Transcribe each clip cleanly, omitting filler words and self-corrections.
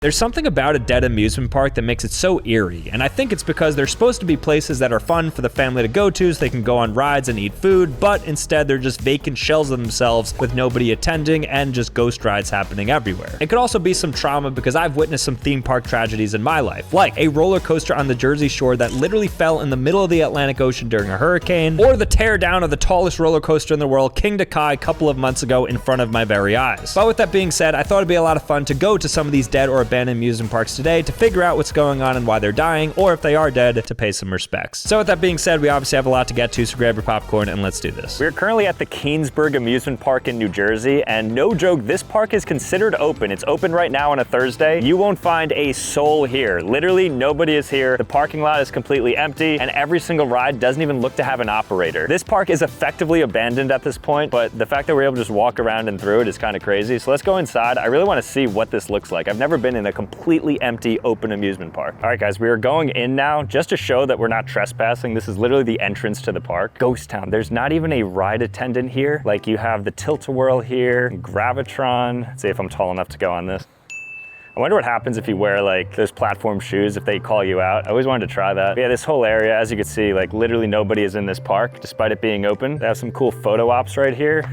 There's something about a dead amusement park that makes it so eerie, and I think it's because they're supposed to be places that are fun for the family to go to so they can go on rides and eat food, but instead they're just vacant shells of themselves with nobody attending and just ghost rides happening everywhere. It could also be some trauma because I've witnessed some theme park tragedies in my life, like a roller coaster on the Jersey Shore that literally fell in the middle of the Atlantic Ocean during a hurricane, or the tear down of the tallest roller coaster in the world, King to Kai, a couple of months ago in front of my very eyes. But with that being said, I thought it'd be a lot of fun to go to some of these dead or abandoned amusement parks today to figure out what's going on and why they're dying, or if they are dead, to pay some respects. So with that being said, we obviously have a lot to get to, so grab your popcorn and let's do this. We're currently at the Keansburg Amusement Park in New Jersey, and no joke, this park is considered open. It's open right now on a Thursday. You won't find a soul here. Literally nobody is here. The parking lot is completely empty, and every single ride doesn't even look to have an operator. This park is effectively abandoned at this point, but the fact that we're able to just walk around and through it is kind of crazy. So let's go inside. I really want to see what this looks like. I've never been in a completely empty open amusement park. All right guys, we are going in now just to show that we're not trespassing. This is literally the entrance to the park. Ghost town. There's not even a ride attendant here. Like, you have the Tilt-A-Whirl here, Gravitron. Let's see if I'm tall enough to go on this. I wonder what happens if you wear like those platform shoes, if they call you out. I always wanted to try that. But yeah, this whole area, as you can see, like literally nobody is in this park despite it being open. They have some cool photo ops right here.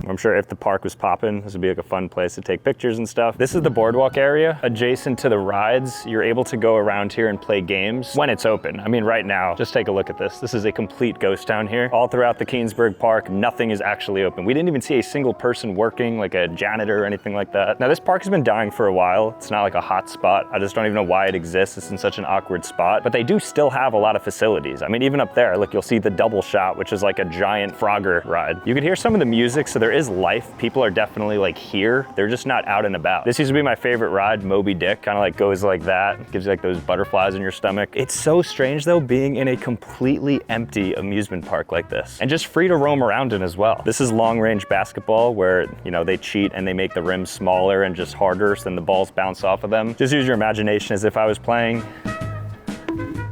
I'm sure if the park was popping, this would be like a fun place to take pictures and stuff. This is the boardwalk area. Adjacent to the rides, you're able to go around here and play games when it's open. I mean, right now, just take a look at this. This is a complete ghost town here. All throughout the Keansburg Park, nothing is actually open. We didn't even see a single person working, like a janitor or anything like that. Now, this park has been dying for a while. It's not like a hot spot. I just don't even know why it exists. It's in such an awkward spot, but they do still have a lot of facilities. I mean, even up there, look, you'll see the Double Shot, which is like a giant Frogger ride. You can hear some of the music, so there is life. People are definitely like here. They're just not out and about. This used to be my favorite ride, Moby Dick. Kind of like goes like that. Gives you like those butterflies in your stomach. It's so strange though, being in a completely empty amusement park like this. And just free to roam around in as well. This is long range basketball where, you know, they cheat and they make the rims smaller and just harder so then the balls bounce off of them. Just use your imagination as if I was playing.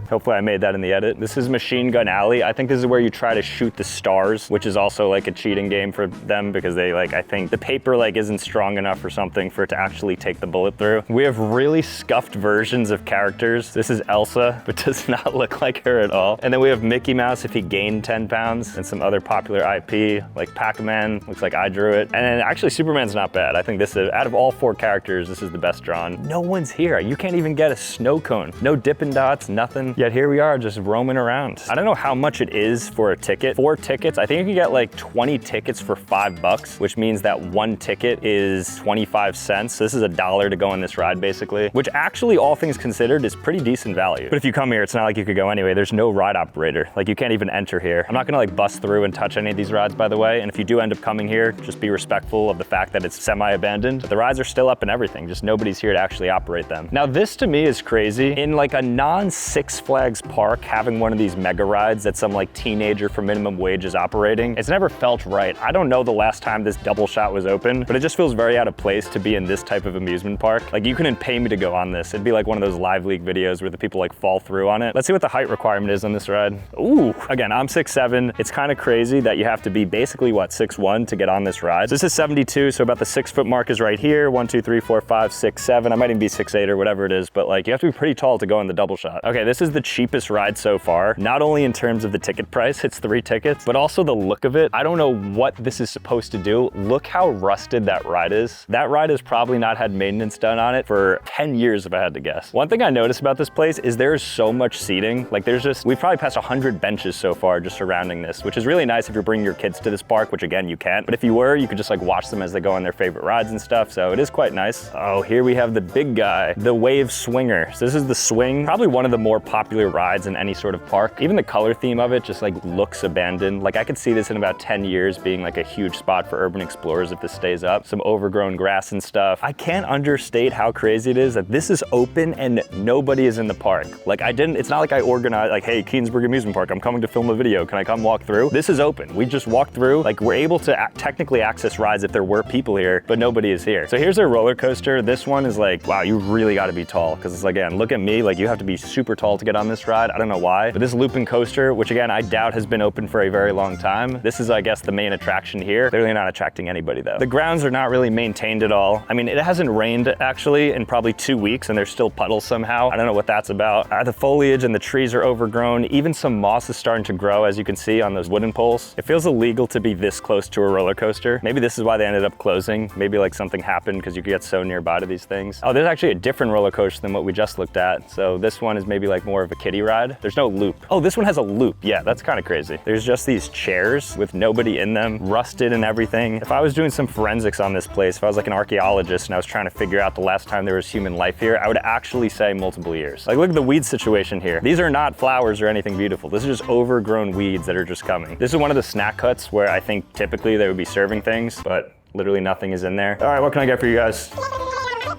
Hopefully I made that in the edit. This is Machine Gun Alley. I think this is where you try to shoot the stars, which is also like a cheating game for them because they like, I think the paper like isn't strong enough or something for it to actually take the bullet through. We have really scuffed versions of characters. This is Elsa, but does not look like her at all. And then we have Mickey Mouse if he gained 10 pounds and some other popular IP like Pac-Man. Looks like I drew it. And then actually Superman's not bad. I think this is, out of all 4 characters, this is the best drawn. No one's here. You can't even get a snow cone. No Dippin' Dots, nothing. Yet here we are just roaming around. I don't know how much it is for a ticket. 4 tickets, I think you can get like 20 tickets for $5, which means that 1 ticket is 25 cents. So this is $1 to go on this ride basically, which actually all things considered is pretty decent value. But if you come here, it's not like you could go anyway. There's no ride operator. Like you can't even enter here. I'm not gonna like bust through and touch any of these rides by the way. And if you do end up coming here, just be respectful of the fact that it's semi-abandoned. The rides are still up and everything, just nobody's here to actually operate them. Now this to me is crazy. In like a non-Six Flags park, having one of these mega rides that some like teenager for minimum wage is operating, it's never felt right. I don't know the last time this Double Shot was open, but it just feels very out of place to be in this type of amusement park. Like you couldn't pay me to go on this. It'd be like one of those Live League videos where the people like fall through on it. Let's see what the height requirement is on this ride. Ooh, again, I'm 6'7". It's kind of crazy that you have to be basically what, 6'1" to get on this ride. So this is 72, so about the 6 foot mark is right here. 1, 2, 3, 4, 5, 6, 7. I might even be 6'8" or whatever it is, but like you have to be pretty tall to go in the Double Shot. Okay, this is the cheapest ride so far, not only in terms of the ticket price, it's 3 tickets, but also the look of it. I don't know what this is supposed to do. Look how rusted that ride is. That ride has probably not had maintenance done on it for 10 years if I had to guess. One thing I noticed about this place is there's so much seating. Like we've probably passed 100 benches so far just surrounding this, which is really nice if you're bringing your kids to this park, which again, you can't. But if you were, you could just like watch them as they go on their favorite rides and stuff. So it is quite nice. Oh, here we have the big guy, the Wave Swinger. So this is the swing, probably one of the more popular rides in any sort of park. Even the color theme of it just like looks abandoned. Like I could see this in about 10 years being like a huge spot for urban explorers if this stays up. Some overgrown grass and stuff. I can't understate how crazy it is that this is open and nobody is in the park. Like it's not like I organized like, hey, Keansburg Amusement Park, I'm coming to film a video. Can I come walk through? This is open. We just walked through. Like we're able to technically access rides if there were people here, but nobody is here. So here's their roller coaster. This one is like, wow, you really got to be tall because it's like, again, look at me. Like you have to be super tall to get get on this ride. I don't know why, but this looping coaster, which again, I doubt has been open for a very long time. This is, I guess, the main attraction here. Clearly not attracting anybody though. The grounds are not really maintained at all. I mean, it hasn't rained actually in probably 2 weeks and there's still puddles somehow. I don't know what that's about. The foliage and the trees are overgrown. Even some moss is starting to grow, as you can see on those wooden poles. It feels illegal to be this close to a roller coaster. Maybe this is why they ended up closing. Maybe like something happened because you could get so nearby to these things. Oh, there's actually a different roller coaster than what we just looked at. So this one is maybe like more of a kiddie ride. There's no loop. Oh, this one has a loop. Yeah, that's kind of crazy. There's just these chairs with nobody in them, rusted and everything. If I was doing some forensics on this place, if I was like an archaeologist and I was trying to figure out the last time there was human life here, I would actually say multiple years. Like look at the weed situation here. These are not flowers or anything beautiful. This is just overgrown weeds that are just coming. This is one of the snack huts where I think typically they would be serving things, but literally nothing is in there. All right, what can I get for you guys?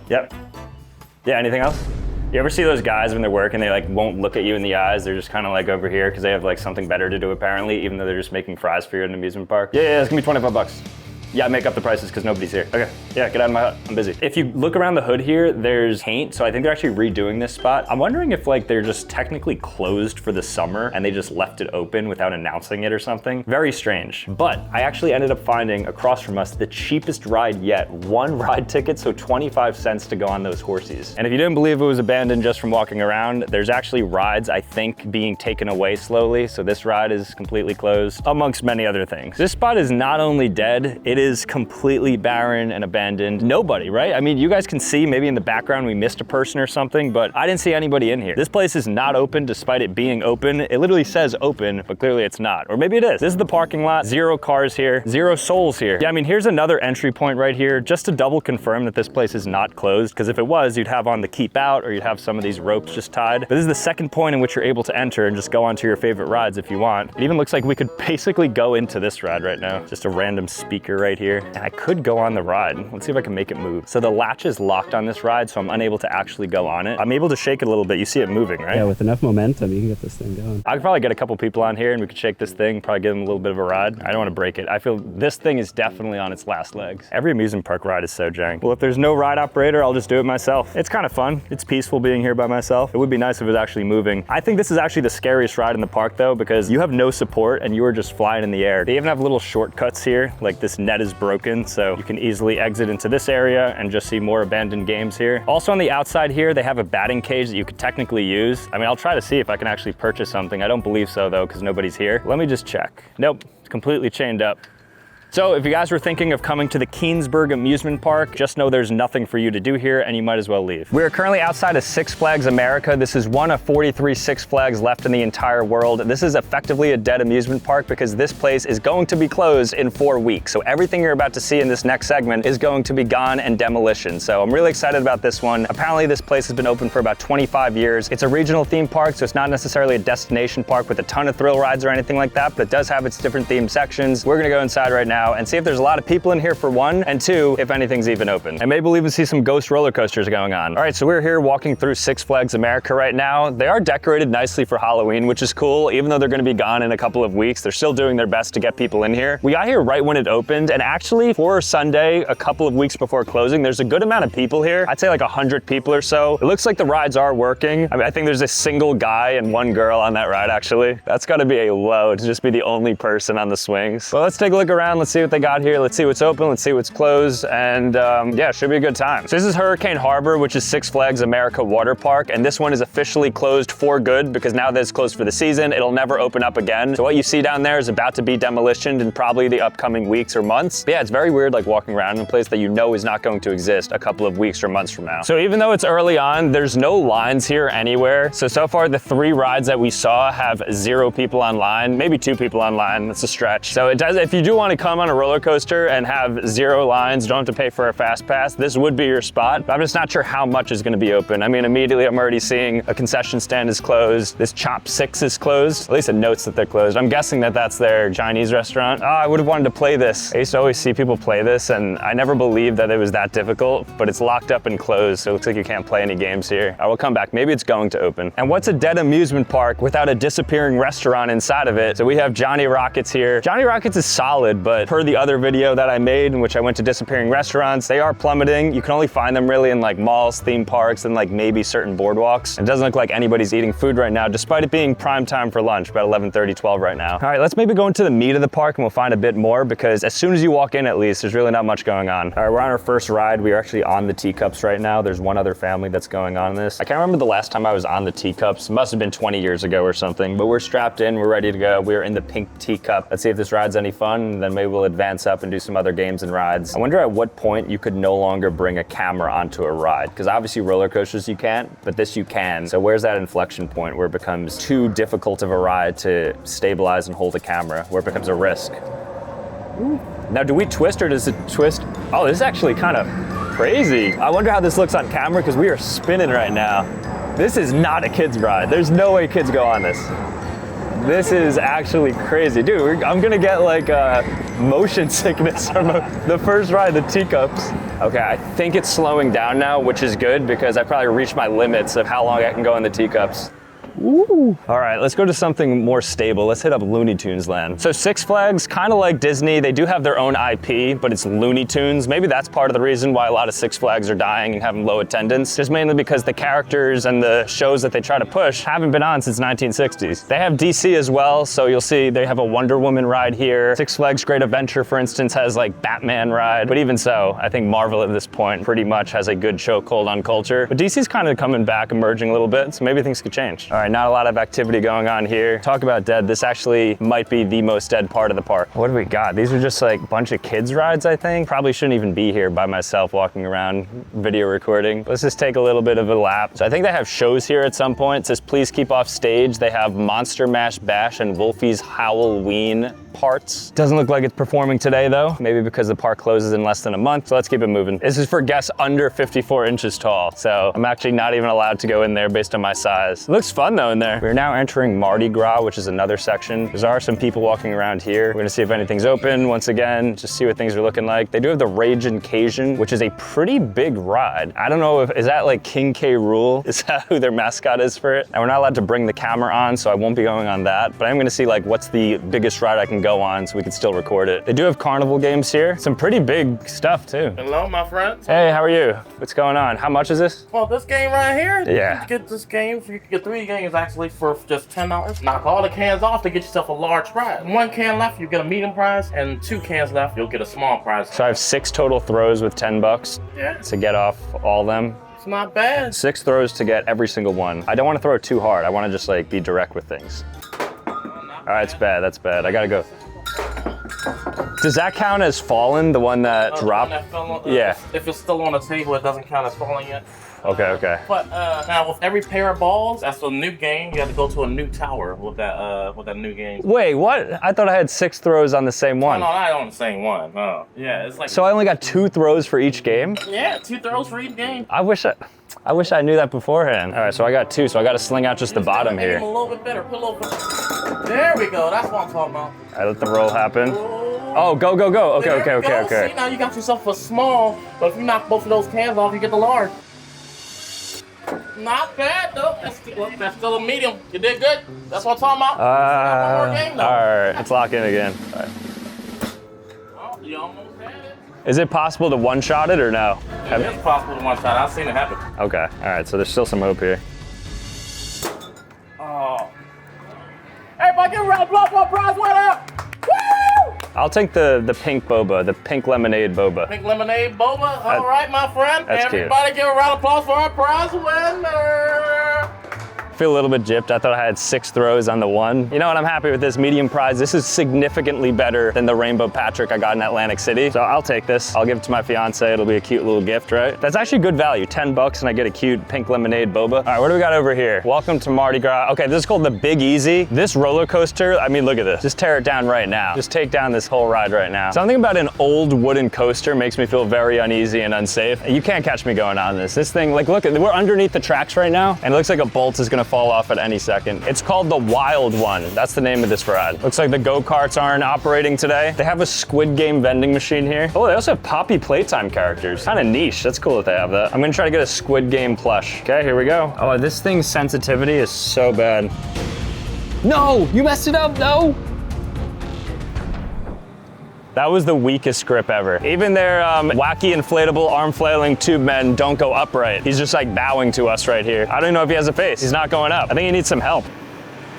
Yep. Yeah, anything else? You ever see those guys when they're working, they like won't look at you in the eyes? They're just kind of like over here because they have like something better to do apparently, even though they're just making fries for you at an amusement park. Yeah, it's gonna be 25 bucks. Yeah, I make up the prices because nobody's here. Okay, yeah, get out of my hut, I'm busy. If you look around the hood here, there's paint, so I think they're actually redoing this spot. I'm wondering if like they're just technically closed for the summer and they just left it open without announcing it or something. Very strange. But I actually ended up finding across from us the cheapest ride yet. One ride ticket, so 25 cents to go on those horsies. And if you didn't believe it was abandoned just from walking around, there's actually rides, I think, being taken away slowly. So this ride is completely closed, amongst many other things. This spot is not only dead, it is completely barren and abandoned. Nobody, right? I mean, you guys can see maybe in the background we missed a person or something, but I didn't see anybody in here. This place is not open despite it being open. It literally says open, but clearly it's not. Or maybe it is. This is the parking lot. 0 cars here, 0 souls here. Yeah, I mean, here's another entry point right here, just to double confirm that this place is not closed, because if it was, you'd have on the keep out or you'd have some of these ropes just tied. But this is the second point in which you're able to enter and just go onto your favorite rides if you want. It even looks like we could basically go into this ride right now. Just a random speaker right here. And I could go on the ride. Let's see if I can make it move. So the latch is locked on this ride, so I'm unable to actually go on it. I'm able to shake it a little bit. You see it moving, right? Yeah, with enough momentum, you can get this thing going. I could probably get a couple people on here and we could shake this thing, probably give them a little bit of a ride. I don't want to break it. I feel this thing is definitely on its last legs. Every amusement park ride is so jank. Well, if there's no ride operator, I'll just do it myself. It's kind of fun. It's peaceful being here by myself. It would be nice if it was actually moving. I think this is actually the scariest ride in the park though, because you have no support and you are just flying in the air. They even have little shortcuts here, like this net is broken, so you can easily exit into this area and just see more abandoned games here. Also on the outside here, they have a batting cage that you could technically use. I mean, I'll try to see if I can actually purchase something. I don't believe so though, because nobody's here. Let me just check. Nope, it's completely chained up. So if you guys were thinking of coming to the Keansburg Amusement Park, just know there's nothing for you to do here and you might as well leave. We're currently outside of Six Flags America. This is one of 43 Six Flags left in the entire world. This is effectively a dead amusement park because this place is going to be closed in 4 weeks. So everything you're about to see in this next segment is going to be gone and demolition. So I'm really excited about this one. Apparently this place has been open for about 25 years. It's a regional theme park, so it's not necessarily a destination park with a ton of thrill rides or anything like that, but it does have its different themed sections. We're gonna go inside right now and see if there's a lot of people in here for one, and two, if anything's even open. And maybe we'll even see some ghost roller coasters going on. All right, so we're here walking through Six Flags America right now. They are decorated nicely for Halloween, which is cool. Even though they're gonna be gone in a couple of weeks, they're still doing their best to get people in here. We got here right when it opened, and actually for Sunday, a couple of weeks before closing, there's a good amount of people here. I'd say like 100 people or so. It looks like the rides are working. I mean, I think there's a single guy and one girl on that ride, actually. That's gotta be a low to just be the only person on the swings. Well, let's take a look around. Let's see what they got here. Let's see what's open. Let's see what's closed. And yeah, should be a good time. So this is Hurricane Harbor, which is Six Flags America Water Park. And this one is officially closed for good because now that it's closed for the season, it'll never open up again. So what you see down there is about to be demolitioned in probably the upcoming weeks or months. But yeah, it's very weird like walking around in a place that you know is not going to exist a couple of weeks or months from now. So even though it's early on, there's no lines here anywhere. So far the 3 rides that we saw have 0 people online, maybe 2 people online. That's a stretch. So it does, if you do want to come on a roller coaster and have 0 lines, don't have to pay for a fast pass, this would be your spot. But I'm just not sure how much is going to be open. I mean, immediately I'm already seeing a concession stand is closed. This Chop 6 is closed. At least it notes that they're closed. I'm guessing that that's their Chinese restaurant. Oh, I would have wanted to play this. I used to always see people play this and I never believed that it was that difficult, but it's locked up and closed, so it looks like you can't play any games here. I will come back. Maybe it's going to open. And what's a dead amusement park without a disappearing restaurant inside of it? So we have Johnny Rockets here. Johnny Rockets is solid, but but per the other video that I made in which I went to disappearing restaurants, they are plummeting. You can only find them really in like malls, theme parks, and like maybe certain boardwalks. It doesn't look like anybody's eating food right now, despite it being prime time for lunch, about 11:30, 12 right now. All right, let's maybe go into the meat of the park and we'll find a bit more, because as soon as you walk in, at least, there's really not much going on. All right, we're on our first ride. We are actually on the teacups right now. There's one other family that's going on this. I can't remember the last time I was on the teacups. It must have been 20 years ago or something, but we're strapped in, we're ready to go. We're in the pink teacup. Let's see if this ride's any fun, and then maybe we'll advance up and do some other games and rides. I wonder at what point you could no longer bring a camera onto a ride, because obviously roller coasters you can't, but this you can. So where's that inflection point where it becomes too difficult of a ride to stabilize and hold a camera, where it becomes a risk? Ooh. Now, do we twist or does it twist? Oh, this is actually kind of crazy. I wonder how this looks on camera, because we are spinning right now. This is not a kid's ride. There's no way kids go on this. This is actually crazy. Dude, I'm gonna get like motion sickness from the first ride, the teacups. Okay, I think it's slowing down now, which is good, because I probably reached my limits of how long I can go in the teacups. Ooh. All right, let's go to something more stable. Let's hit up Looney Tunes land. So Six Flags, kind of like Disney, they do have their own IP, but it's Looney Tunes. Maybe that's part of the reason why a lot of Six Flags are dying and having low attendance, just mainly because the characters and the shows that they try to push haven't been on since 1960s. They have DC as well, so you'll see they have a Wonder Woman ride here. Six Flags Great Adventure, for instance, has like Batman ride, but even so, I think Marvel at this point pretty much has a good chokehold on culture. But DC's kind of coming back, emerging a little bit, so maybe things could change. All right, not a lot of activity going on here. Talk about dead. This actually might be the most dead part of the park. What do we got? These are just like a bunch of kids rides, I think. Probably shouldn't even be here by myself walking around video recording. Let's just take a little bit of a lap. So I think they have shows here at some point. It says please keep off stage. They have Monster Mash Bash and Wolfie's Halloween parts. Doesn't look like it's performing today though. Maybe because the park closes in less than a month. So let's keep it moving. This is for guests under 54 inches tall. So I'm actually not even allowed to go in there based on my size. It looks fun though in there. We're now entering Mardi Gras, which is another section. There are some people walking around here. We're gonna see if anything's open once again, just see what things are looking like. They do have the Ragin' Cajun, which is a pretty big ride. I don't know is that like King K. Rool? Is that who their mascot is for it? And we're not allowed to bring the camera on, so I won't be going on that. But I'm gonna see like what's the biggest ride I can go on so we can still record it. They do have carnival games here. Some pretty big stuff too. Hello, my friends. Hey, how are you? What's going on? How much is this? Well, this game right here, Yeah. you get this game, you can get 3 games actually for just $10. Knock all the cans off to get yourself a large prize. 1 can left, you get a medium prize, and 2 cans left, you'll get a small prize. So I have 6 total throws with $10 Yeah, to get off all them. it's not bad. 6 throws to get every single one. I don't want to throw it too hard. I want to just like be direct with things. All right, it's bad, that's bad. I gotta go. Does that count as fallen, the one that dropped? The one that fell on, Yeah. If it's still on the table, it doesn't count as falling yet. Okay. But now with every pair of balls, that's a new game. You have to go to a new tower with that new game. Wait, what? I thought I had 6 throws on the same one. No, not on the same one. No. Yeah, it's like. So I only got 2 throws for each game? Yeah, 2 throws for each game. I wish I knew that beforehand. All right, so I got 2, so I got to sling out just the bottom here. A little bit better. Put a little bit. There we go. That's what I'm talking about. I let the roll happen. Oh, go. Okay. See, now you got yourself a small, but if you knock both of those cans off, you get the large. Not bad though. That's still a medium. You did good. That's what I'm talking about. One more game though. All right, let's lock in again. All right. Oh, you almost had it. Is it possible to one-shot it or no? It is possible to one shot. I've seen it happen. Okay, all right, so there's still some hope here. Oh. Everybody give a round of applause for our prize winner! Woo! I'll take the pink boba, the pink lemonade boba. Pink lemonade boba. All right, my friend. That's cute. Everybody give a round of applause for our prize winner! I feel a little bit gypped. I thought I had 6 throws on the one. You know what, I'm happy with this medium prize. This is significantly better than the Rainbow Patrick I got in Atlantic City. So I'll take this. I'll give it to my fiance. It'll be a cute little gift, right? That's actually good value, $10 and I get a cute pink lemonade boba. All right, what do we got over here? Welcome to Mardi Gras. Okay, this is called the Big Easy. This roller coaster, I mean, look at this. Just tear it down right now. Just take down this whole ride right now. Something about an old wooden coaster makes me feel very uneasy and unsafe. You can't catch me going on this. This thing, like, look, we're underneath the tracks right now, and it looks like a bolt is gonna fall off at any second. It's called the Wild One. That's the name of this ride. Looks like the go-karts aren't operating today. They have a Squid Game vending machine here. Oh, they also have Poppy Playtime characters. Kind of niche. That's cool that they have that. I'm gonna try to get a Squid Game plush. Okay, here we go. Oh, this thing's sensitivity is so bad. No, you messed it up, no. That was the weakest grip ever. Even their wacky inflatable arm flailing tube men don't go upright. He's just like bowing to us right here. I don't even know if he has a face. He's not going up. I think he needs some help.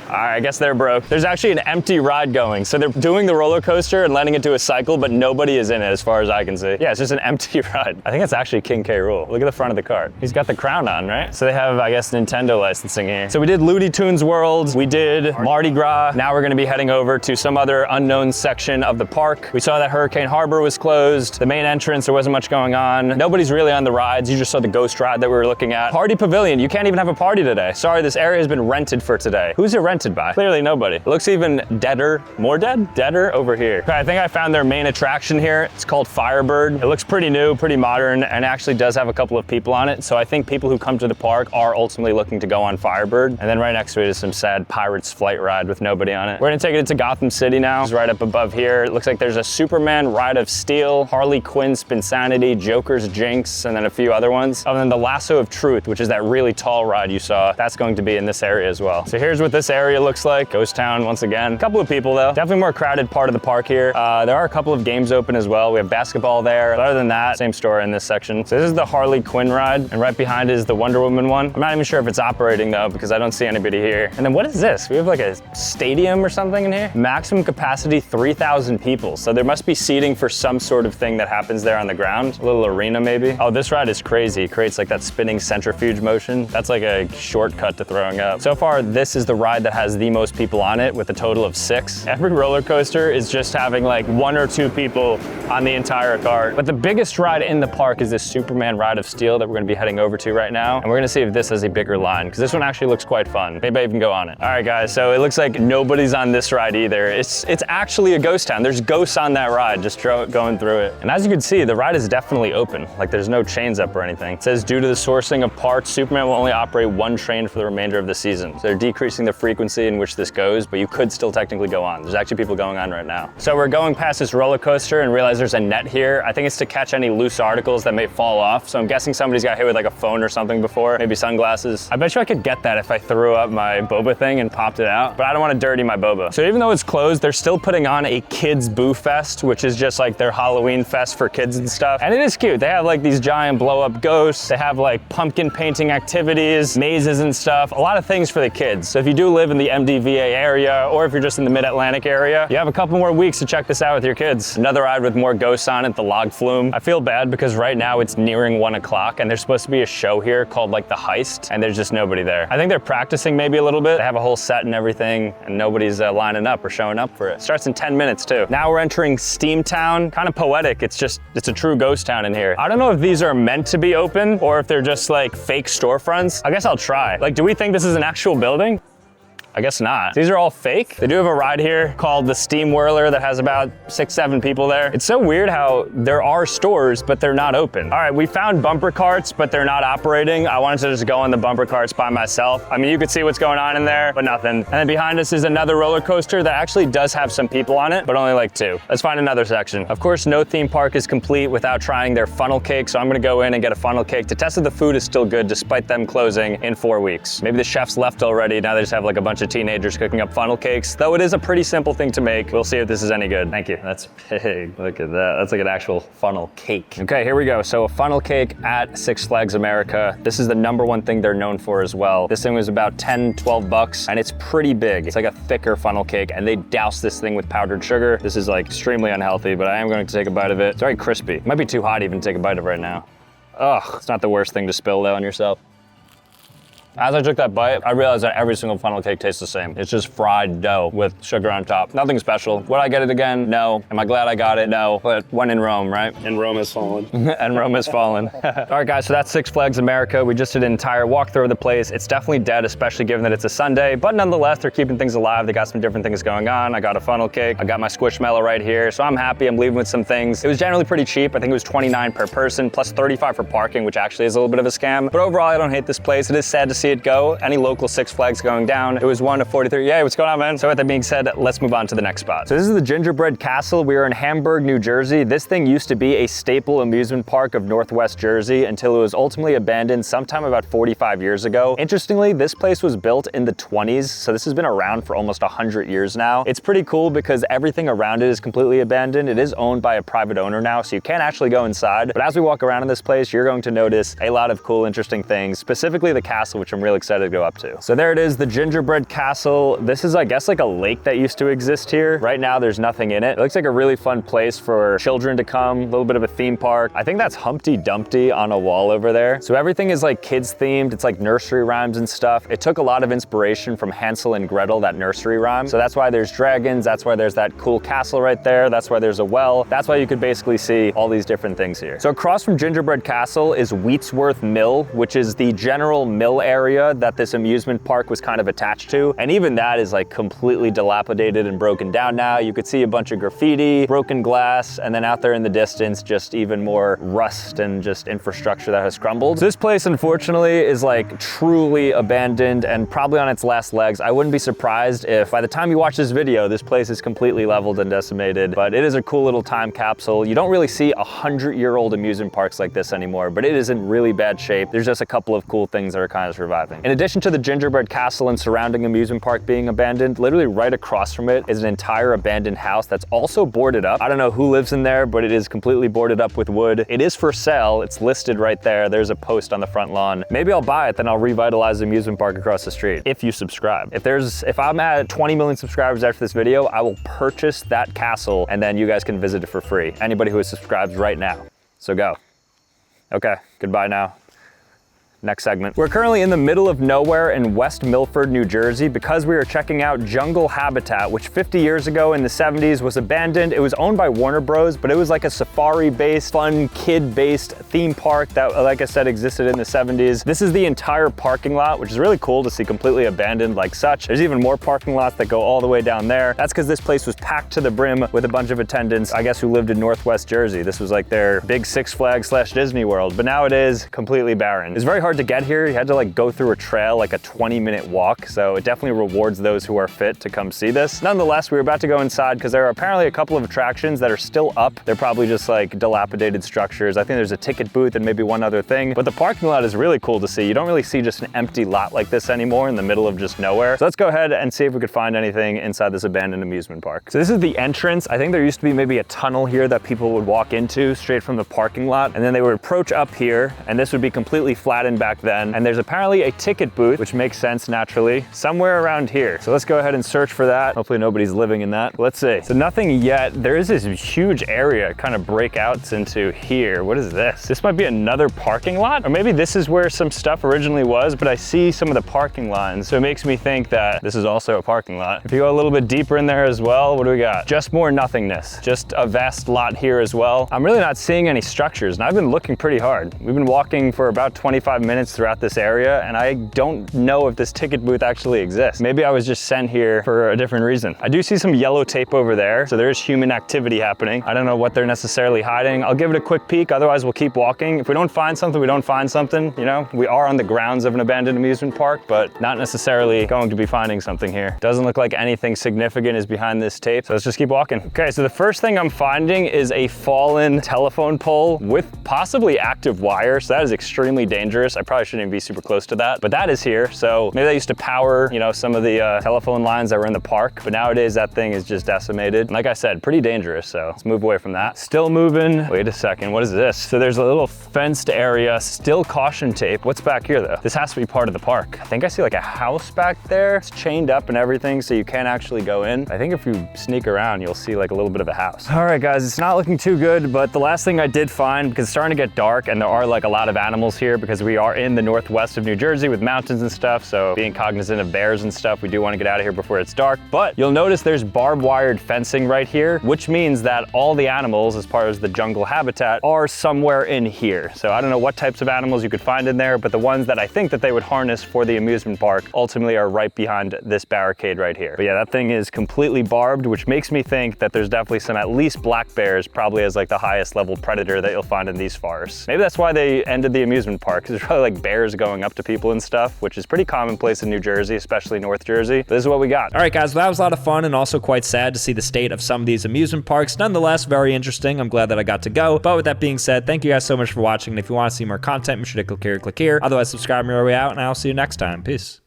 All right, I guess they're broke. There's actually an empty ride going. So they're doing the roller coaster and letting it do a cycle, but nobody is in it as far as I can see. Yeah, it's just an empty ride. I think that's actually King K. Rool. Look at the front of the cart. He's got the crown on, right? So they have, I guess, Nintendo licensing here. So we did Looney Tunes World. We did Mardi Gras. Now we're gonna be heading over to some other unknown section of the park. We saw that Hurricane Harbor was closed. The main entrance, there wasn't much going on. Nobody's really on the rides. You just saw the ghost ride that we were looking at. Party Pavilion, you can't even have a party today. Sorry, this area has been rented for today. Who's it rented by? Clearly nobody. It looks even deader, more dead? Deader over here. Okay, I think I found their main attraction here. It's called Firebird. It looks pretty new, pretty modern, and actually does have a couple of people on it. So I think people who come to the park are ultimately looking to go on Firebird. And then right next to it is some sad Pirates flight ride with nobody on it. We're gonna take it to Gotham City now. It's right up above here. It looks like there's a Superman Ride of Steel, Harley Quinn Spinsanity, Joker's Jinx, and then a few other ones. And then the Lasso of Truth, which is that really tall ride you saw. That's going to be in this area as well. So here's what this area looks like. Ghost Town once again. A couple of people though. Definitely more crowded part of the park here. There are a couple of games open as well. We have basketball there. But other than that, same story in this section. So this is the Harley Quinn ride, and right behind is the Wonder Woman one. I'm not even sure if it's operating though, because I don't see anybody here. And then what is this? We have like a stadium or something in here? Maximum capacity 3,000 people. So there must be seating for some sort of thing that happens there on the ground. A little arena maybe. Oh, this ride is crazy. It creates like that spinning centrifuge motion. That's like a shortcut to throwing up. So far, this is the ride that has the most people on it with a total of 6. Every roller coaster is just having like 1 or 2 people on the entire cart. But the biggest ride in the park is this Superman Ride of Steel that we're gonna be heading over to right now. And we're gonna see if this has a bigger line, because this one actually looks quite fun. Maybe I even go on it. All right guys, so it looks like nobody's on this ride either. It's actually a ghost town. There's ghosts on that ride, just going through it. And as you can see, the ride is definitely open. Like there's no chains up or anything. It says due to the sourcing of parts, Superman will only operate 1 train for the remainder of the season. So they're decreasing the frequency in which this goes, but you could still technically go on. There's actually people going on right now. So we're going past this roller coaster and realize there's a net here. I think it's to catch any loose articles that may fall off. So I'm guessing somebody's got hit with like a phone or something before, maybe sunglasses. I bet you I could get that if I threw up my boba thing and popped it out, but I don't want to dirty my boba. So even though it's closed, they're still putting on a kids Boo Fest, which is just like their Halloween fest for kids and stuff. And it is cute. They have like these giant blow up ghosts. They have like pumpkin painting activities, mazes and stuff. A lot of things for the kids. So if you do live in the MDVA area, or if you're just in the Mid-Atlantic area, you have a couple more weeks to check this out with your kids. Another ride with more ghosts on it, the Log Flume. I feel bad because right now it's nearing 1 o'clock and there's supposed to be a show here called like The Heist, and there's just nobody there. I think they're practicing maybe a little bit. They have a whole set and everything, and nobody's lining up or showing up for it. Starts in 10 minutes too. Now we're entering Steam Town. Kind of poetic. It's a true ghost town in here. I don't know if these are meant to be open or if they're just like fake storefronts. I guess I'll try. Like, do we think this is an actual building? I guess not. These are all fake. They do have a ride here called the Steam Whirler that has about 6-7 people there. It's so weird how there are stores, but they're not open. All right, we found bumper carts, but they're not operating. I wanted to just go on the bumper carts by myself. I mean, you could see what's going on in there, but nothing. And then behind us is another roller coaster that actually does have some people on it, but only like 2. Let's find another section. Of course, no theme park is complete without trying their funnel cake, so I'm gonna go in and get a funnel cake to test if the food is still good despite them closing in 4 weeks. Maybe the chefs left already. Now they just have like a bunch of teenagers cooking up funnel cakes, though it is a pretty simple thing to make. We'll see if this is any good. Thank you. That's big. Look at that. That's like an actual funnel cake. Okay, here we go. So a funnel cake at Six Flags America. This is the #1 thing they're known for as well. This thing was about 10, 12 bucks, and it's pretty big. It's like a thicker funnel cake, and they douse this thing with powdered sugar. This is like extremely unhealthy, but I am going to take a bite of it. It's very crispy. It might be too hot even to take a bite of right now. Ugh, it's not the worst thing to spill though on yourself. As I took that bite, I realized that every single funnel cake tastes the same. It's just fried dough with sugar on top. Nothing special. Would I get it again? No. Am I glad I got it? No. But when in Rome, right? And Rome has fallen. And Rome has fallen. All right, guys, so that's Six Flags America. We just did an entire walkthrough of the place. It's definitely dead, especially given that it's a Sunday, but nonetheless, they're keeping things alive. They got some different things going on. I got a funnel cake. I got my Squishmallow right here, so I'm happy. I'm leaving with some things. It was generally pretty cheap. I think it was $29 per person, plus $35 for parking, which actually is a little bit of a scam. But overall, I don't hate this place. It is sad to see see it go. Any local Six Flags going down, it was 1 to 43. Yeah, what's going on, man? So with that being said, let's move on to the next spot. So this is the Gingerbread Castle. We are in Hamburg, New Jersey. This thing used to be a staple amusement park of Northwest Jersey until it was ultimately abandoned sometime about 45 years ago. Interestingly, this place was built in the 20s, so this has been around for almost 100 years now. It's pretty cool because everything around it is completely abandoned. It is owned by a private owner now, so you can't actually go inside. But as we walk around in this place, you're going to notice a lot of cool, interesting things, specifically the castle, which I'm really excited to go up to. So there it is, the Gingerbread Castle. This is, I guess, like a lake that used to exist here. Right now, there's nothing in it. It looks like a really fun place for children to come, a little bit of a theme park. I think that's Humpty Dumpty on a wall over there. So everything is like kids themed. It's like nursery rhymes and stuff. It took a lot of inspiration from Hansel and Gretel, that nursery rhyme. So that's why there's dragons. That's why there's that cool castle right there. That's why there's a well. That's why you could basically see all these different things here. So across from Gingerbread Castle is Wheatsworth Mill, which is the general mill area that this amusement park was kind of attached to. And even that is like completely dilapidated and broken down now. You could see a bunch of graffiti, broken glass, and then out there in the distance, just even more rust and just infrastructure that has crumbled. So this place, unfortunately, is like truly abandoned and probably on its last legs. I wouldn't be surprised if by the time you watch this video, this place is completely leveled and decimated, but it is a cool little time capsule. You don't really see 100-year-old amusement parks like this anymore, but it is in really bad shape. There's just a couple of cool things that are kind of surviving. In addition to the Gingerbread Castle and surrounding amusement park being abandoned, literally right across from it is an entire abandoned house that's also boarded up. I don't know who lives in there, but it is completely boarded up with wood. It is for sale. It's listed right there. There's a post on the front lawn. Maybe I'll buy it, then I'll revitalize the amusement park across the street. If you subscribe. If I'm at 20 million subscribers after this video, I will purchase that castle and then you guys can visit it for free. Anybody who subscribes right now. So go. Okay, goodbye now. Next segment. We're currently in the middle of nowhere in West Milford, New Jersey, because we are checking out Jungle Habitat, which 50 years ago in the 70s was abandoned. It was owned by Warner Bros, but it was like a safari-based, fun, kid-based theme park that, like I said, existed in the 70s. This is the entire parking lot, which is really cool to see completely abandoned like such. There's even more parking lots that go all the way down there. That's because this place was packed to the brim with a bunch of attendants, I guess, who lived in Northwest Jersey. This was like their big Six Flags / Disney World, but now it is completely barren. It's very hard to get here. You had to like go through a trail, like a 20-minute walk. So it definitely rewards those who are fit to come see this. Nonetheless, we were about to go inside because there are apparently a couple of attractions that are still up. They're probably just like dilapidated structures. I think there's a ticket booth and maybe one other thing, but the parking lot is really cool to see. You don't really see just an empty lot like this anymore in the middle of just nowhere. So let's go ahead and see if we could find anything inside this abandoned amusement park. So this is the entrance. I think there used to be maybe a tunnel here that people would walk into straight from the parking lot, and then they would approach up here, and this would be completely flattened back then. And there's apparently a ticket booth, which makes sense naturally, somewhere around here. So let's go ahead and search for that. Hopefully nobody's living in that. Let's see. So nothing yet. There is this huge area kind of breakouts into here. What is this? This might be another parking lot, or maybe this is where some stuff originally was, but I see some of the parking lines. So it makes me think that this is also a parking lot. If you go a little bit deeper in there as well, what do we got? Just more nothingness. Just a vast lot here as well. I'm really not seeing any structures, and I've been looking pretty hard. We've been walking for about 25 minutes throughout this area, and I don't know if this ticket booth actually exists. Maybe I was just sent here for a different reason. I do see some yellow tape over there, so there is human activity happening. I don't know what they're necessarily hiding. I'll give it a quick peek, otherwise we'll keep walking. If we don't find something, we don't find something. You know, we are on the grounds of an abandoned amusement park, but not necessarily going to be finding something here. Doesn't look like anything significant is behind this tape, so let's just keep walking. Okay, so the first thing I'm finding is a fallen telephone pole with possibly active wire, so that is extremely dangerous. I probably shouldn't be super close to that, but that is here. So maybe that used to power, you know, some of the telephone lines that were in the park, but nowadays that thing is just decimated. And like I said, pretty dangerous, so let's move away from that. Still moving. Wait a second, what is this? So there's a little fenced area, still caution tape. What's back here though? This has to be part of the park. I think I see like a house back there. It's chained up and everything, so you can't actually go in. I think if you sneak around, you'll see like a little bit of a house. All right, guys, it's not looking too good, but the last thing I did find, because it's starting to get dark and there are like a lot of animals here because we are in the northwest of New Jersey with mountains and stuff, so being cognizant of bears and stuff, we do want to get out of here before it's dark. But you'll notice there's barbed wired fencing right here, which means that all the animals, as part of the jungle habitat, are somewhere in here. So I don't know what types of animals you could find in there, but the ones that I think that they would harness for the amusement park ultimately are right behind this barricade right here. But yeah, that thing is completely barbed, which makes me think that there's definitely some at least black bears, probably as like the highest level predator that you'll find in these forests. Maybe that's why they ended the amusement park, because there's normally like bears going up to people and stuff, which is pretty commonplace in New Jersey, especially North Jersey. But this is what we got. All right, guys, well, that was a lot of fun and also quite sad to see the state of some of these amusement parks. Nonetheless, very interesting. I'm glad that I got to go. But with that being said, thank you guys so much for watching. And if you want to see more content, make sure to click here, click here. Otherwise, subscribe on your way out, and I'll see you next time. Peace.